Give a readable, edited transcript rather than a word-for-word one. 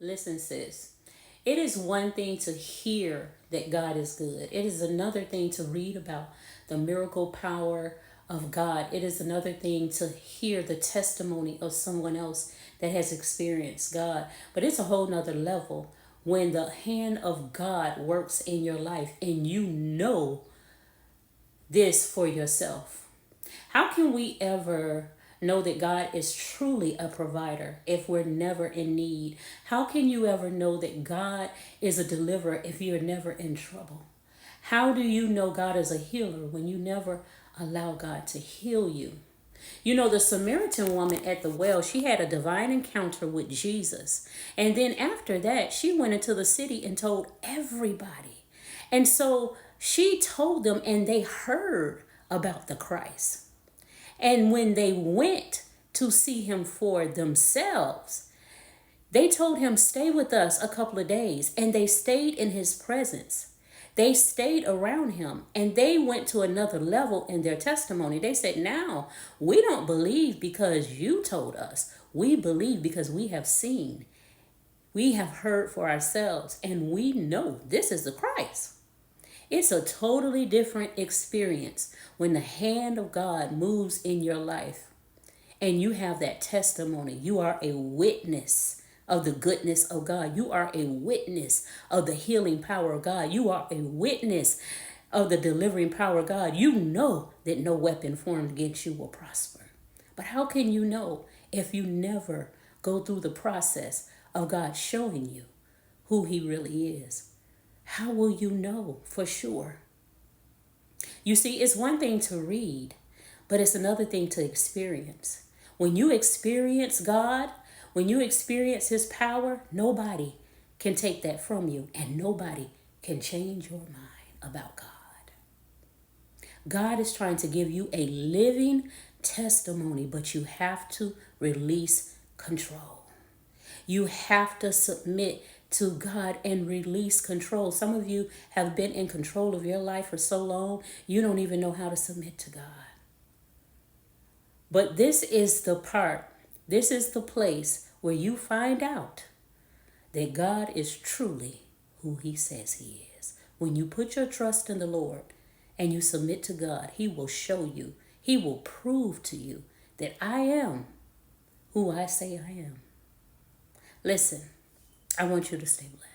Listen, sis, it is one thing to hear that God is good. It is another thing to read about the miracle power of God. It is another thing to hear the testimony of someone else that has experienced God. But it's a whole nother level when the hand of God works in your life and you know this for yourself. How can we ever know that God is truly a provider if we're never in need? How can you ever know that God is a deliverer if you're never in trouble? How do you know God is a healer when you never allow God to heal you? You know, the Samaritan woman at the well, she had a divine encounter with Jesus. And then after that, she went into the city and told everybody. And so she told them, and they heard about the Christ. And when they went to see him for themselves, they told him, stay with us a couple of days. And they stayed in his presence. They stayed around him and they went to another level in their testimony. They said, now we don't believe because you told us. We believe because we have seen. We have heard for ourselves and we know this is the Christ. It's a totally different experience when the hand of God moves in your life and you have that testimony. You are a witness of the goodness of God. You are a witness of the healing power of God. You are a witness of the delivering power of God. You know that no weapon formed against you will prosper. But how can you know if you never go through the process of God showing you who he really is? How will you know for sure? You see, it's one thing to read, but it's another thing to experience. When you experience God, when you experience his power, nobody can take that from you and nobody can change your mind about God. God is trying to give you a living testimony, but you have to release control. You have to submit to God and release control. Some of you have been in control of your life for so long, you don't even know how to submit to God. But this is the part, this is the place where you find out that God is truly who he says he is. When you put your trust in the Lord and you submit to God, he will show you, he will prove to you that I am who I say I am. Listen, I want you to stay blessed.